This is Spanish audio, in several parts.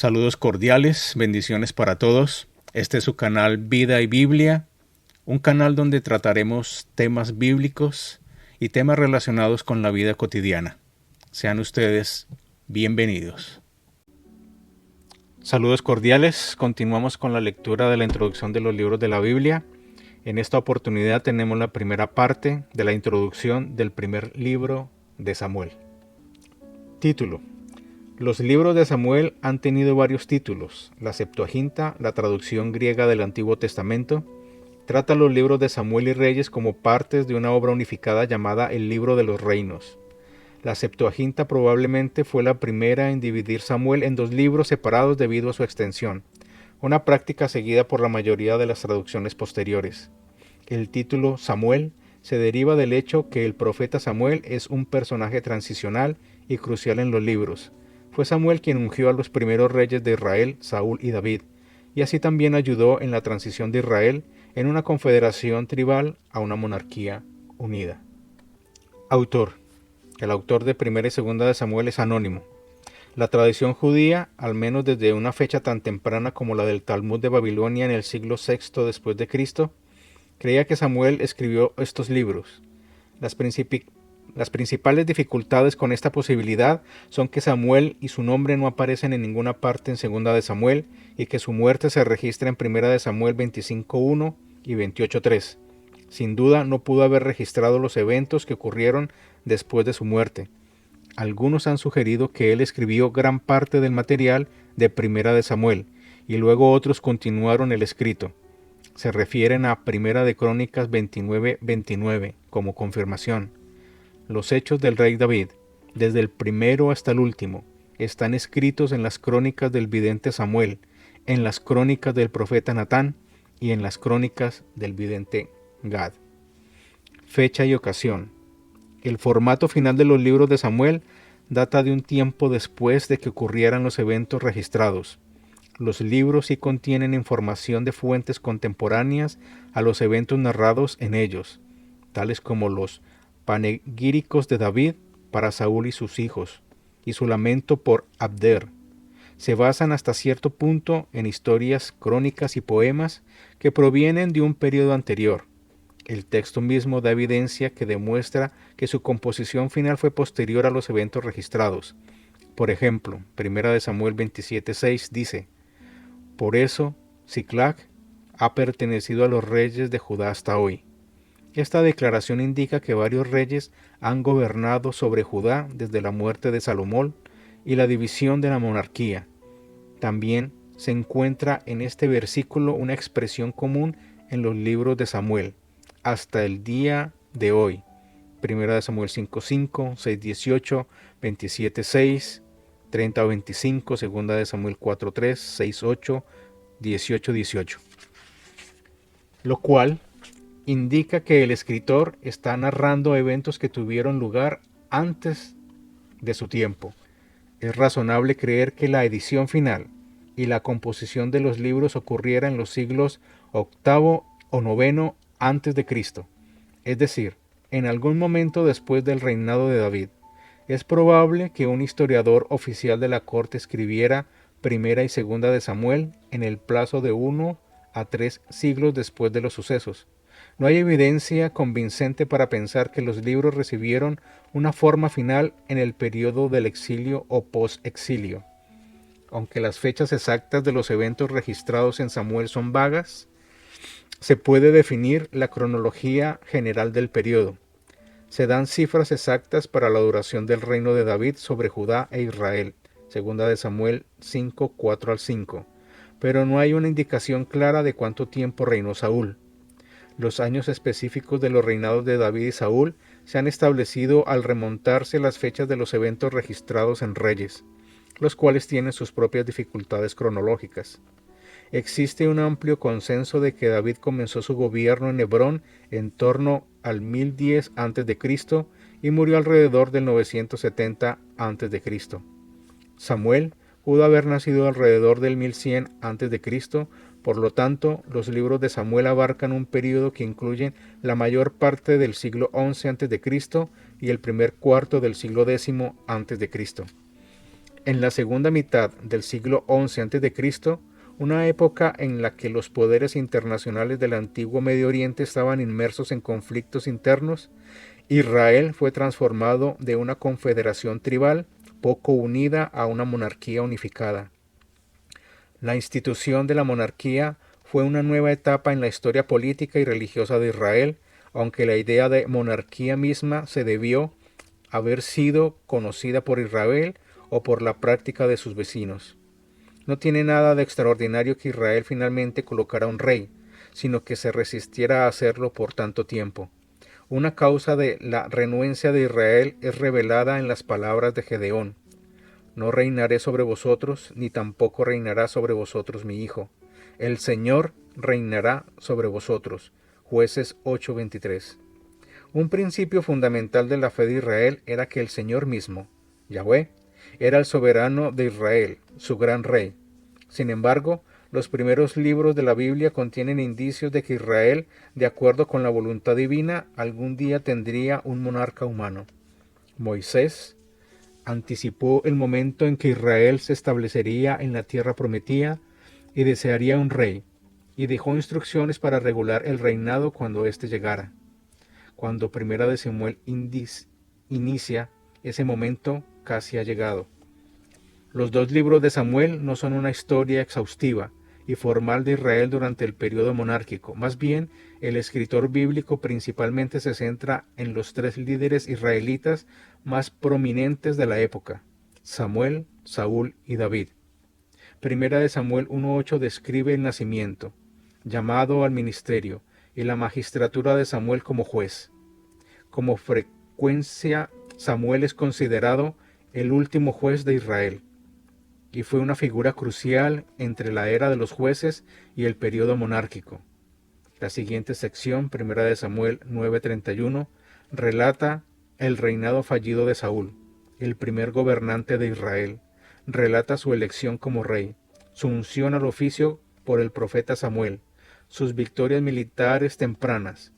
Saludos cordiales, bendiciones para todos. Este es su canal Vida y Biblia, un canal donde trataremos temas bíblicos y temas relacionados con la vida cotidiana. Sean ustedes bienvenidos. Saludos cordiales, continuamos con la lectura de la introducción de los libros de la Biblia. En esta oportunidad tenemos la primera parte de la introducción del primer libro de Samuel. Título: Los libros de Samuel han tenido varios títulos. La Septuaginta, la traducción griega del Antiguo Testamento, trata los libros de Samuel y Reyes como partes de una obra unificada llamada el Libro de los Reinos. La Septuaginta probablemente fue la primera en dividir Samuel en dos libros separados debido a su extensión, una práctica seguida por la mayoría de las traducciones posteriores. El título Samuel se deriva del hecho que el profeta Samuel es un personaje transicional y crucial en los libros. Fue Samuel quien ungió a los primeros reyes de Israel, Saúl y David, y así también ayudó en la transición de Israel en una confederación tribal a una monarquía unida. Autor. El autor de Primera y Segunda de Samuel es anónimo. La tradición judía, al menos desde una fecha tan temprana como la del Talmud de Babilonia en el siglo VI después de Cristo, creía que Samuel escribió estos libros. Las principales dificultades con esta posibilidad son que Samuel y su nombre no aparecen en ninguna parte en Segunda de Samuel y que su muerte se registra en Primera de Samuel 25:1 y 28:3. Sin duda no pudo haber registrado los eventos que ocurrieron después de su muerte. Algunos han sugerido que él escribió gran parte del material de Primera de Samuel y luego otros continuaron el escrito. Se refieren a Primera de Crónicas 29:29 como confirmación. Los hechos del rey David, desde el primero hasta el último, están escritos en las crónicas del vidente Samuel, en las crónicas del profeta Natán y en las crónicas del vidente Gad. Fecha y ocasión. El formato final de los libros de Samuel data de un tiempo después de que ocurrieran los eventos registrados. Los libros sí contienen información de fuentes contemporáneas a los eventos narrados en ellos, tales como los panegíricos de David para Saúl y sus hijos, y su lamento por Abner. Se basan hasta cierto punto en historias, crónicas y poemas que provienen de un periodo anterior. El texto mismo da evidencia que demuestra que su composición final fue posterior a los eventos registrados. Por ejemplo, 1 de Samuel 27:6 dice: Por eso, Siclag ha pertenecido a los reyes de Judá hasta hoy. Esta declaración indica que varios reyes han gobernado sobre Judá desde la muerte de Salomón y la división de la monarquía. También se encuentra en este versículo una expresión común en los libros de Samuel, hasta el día de hoy. 1 de Samuel 5:5, 6:18, 27:6, 30:25, 2 de Samuel 4:3, 6:8, 18:18. Lo cual indica que el escritor está narrando eventos que tuvieron lugar antes de su tiempo. Es razonable creer que la edición final y la composición de los libros ocurriera en los siglos VIII o IX antes de Cristo, es decir, en algún momento después del reinado de David. Es probable que un historiador oficial de la corte escribiera Primera y Segunda de Samuel en el plazo de 1 a 3 siglos después de los sucesos. No hay evidencia convincente para pensar que los libros recibieron una forma final en el periodo del exilio o post-exilio. Aunque las fechas exactas de los eventos registrados en Samuel son vagas, se puede definir la cronología general del periodo. Se dan cifras exactas para la duración del reino de David sobre Judá e Israel, 2 de Samuel 5, 4-5, pero no hay una indicación clara de cuánto tiempo reinó Saúl. Los años específicos de los reinados de David y Saúl se han establecido al remontarse las fechas de los eventos registrados en Reyes, los cuales tienen sus propias dificultades cronológicas. Existe un amplio consenso de que David comenzó su gobierno en Hebrón en torno al 1010 a.C. y murió alrededor del 970 a.C. Samuel pudo haber nacido alrededor del 1100 a.C., por lo tanto, los libros de Samuel abarcan un período que incluye la mayor parte del siglo XI a.C. y el primer cuarto del siglo X a.C. En la segunda mitad del siglo XI a.C., una época en la que los poderes internacionales del antiguo Medio Oriente estaban inmersos en conflictos internos, Israel fue transformado de una confederación tribal poco unida a una monarquía unificada. La institución de la monarquía fue una nueva etapa en la historia política y religiosa de Israel, aunque la idea de monarquía misma se debió haber sido conocida por Israel o por la práctica de sus vecinos. No tiene nada de extraordinario que Israel finalmente colocara un rey, sino que se resistiera a hacerlo por tanto tiempo. Una causa de la renuencia de Israel es revelada en las palabras de Gedeón: no reinaré sobre vosotros, ni tampoco reinará sobre vosotros mi hijo. El Señor reinará sobre vosotros. Jueces 8:23. Un principio fundamental de la fe de Israel era que el Señor mismo, Yahweh, era el soberano de Israel, su gran rey. Sin embargo, los primeros libros de la Biblia contienen indicios de que Israel, de acuerdo con la voluntad divina, algún día tendría un monarca humano. Moisés anticipó el momento en que Israel se establecería en la tierra prometida y desearía un rey, y dejó instrucciones para regular el reinado cuando éste llegara. Cuando Primera de Samuel inicia, ese momento casi ha llegado. Los dos libros de Samuel no son una historia exhaustiva y formal de Israel durante el periodo monárquico. Más bien, el escritor bíblico principalmente se centra en los tres líderes israelitas más prominentes de la época: Samuel, Saúl y David. Primera de Samuel 1:8 describe el nacimiento, llamado al ministerio, y la magistratura de Samuel como juez. Como frecuencia, Samuel es considerado el último juez de Israel, y fue una figura crucial entre la era de los jueces y el periodo monárquico. La siguiente sección, Primera de Samuel 9:31, relata el reinado fallido de Saúl, el primer gobernante de Israel. Relata su elección como rey, su unción al oficio por el profeta Samuel, sus victorias militares tempranas,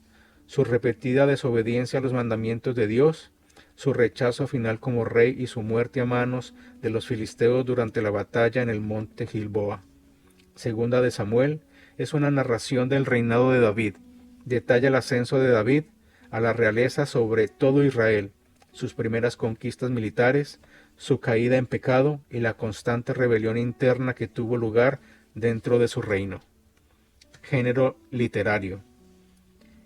su repetida desobediencia a los mandamientos de Dios, su rechazo final como rey y su muerte a manos de los filisteos durante la batalla en el monte Gilboa. Segunda de Samuel es una narración del reinado de David. Detalla el ascenso de David a la realeza sobre todo Israel, sus primeras conquistas militares, su caída en pecado y la constante rebelión interna que tuvo lugar dentro de su reino. Género literario.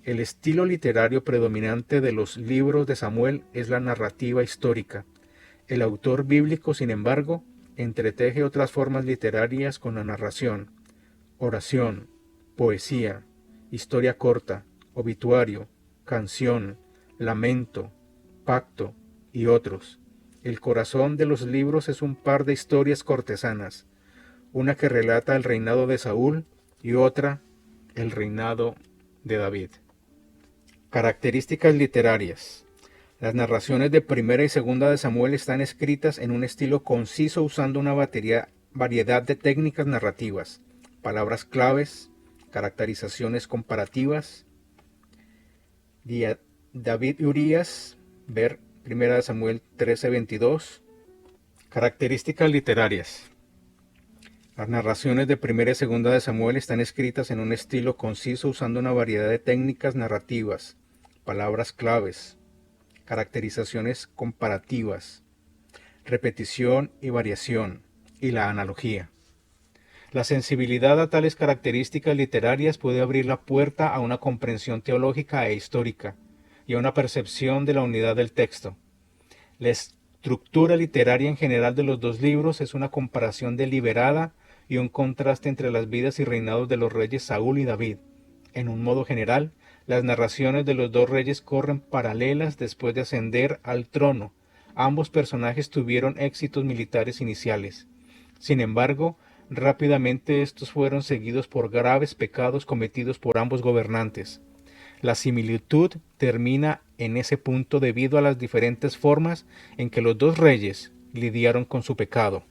El estilo literario predominante de los libros de Samuel es la narrativa histórica. El autor bíblico, sin embargo, entreteje otras formas literarias con la narración: oración, poesía, historia corta, obituario, canción, lamento, pacto y otros. El corazón de los libros es un par de historias cortesanas, una que relata el reinado de Saúl y otra el reinado de David. Características literarias. Las narraciones de Primera y Segunda de Samuel están escritas en un estilo conciso usando una variedad de técnicas narrativas, palabras claves, caracterizaciones comparativas. David y Urías, ver Primera de Samuel 13:22. Características literarias. Las narraciones de Primera y Segunda de Samuel están escritas en un estilo conciso usando una variedad de técnicas narrativas, palabras claves, caracterizaciones comparativas, repetición y variación, y la analogía. La sensibilidad a tales características literarias puede abrir la puerta a una comprensión teológica e histórica, y a una percepción de la unidad del texto. La estructura literaria en general de los dos libros es una comparación deliberada y un contraste entre las vidas y reinados de los reyes Saúl y David. En un modo general, las narraciones de los dos reyes corren paralelas después de ascender al trono. Ambos personajes tuvieron éxitos militares iniciales. Sin embargo, rápidamente estos fueron seguidos por graves pecados cometidos por ambos gobernantes. La similitud termina en ese punto debido a las diferentes formas en que los dos reyes lidiaron con su pecado.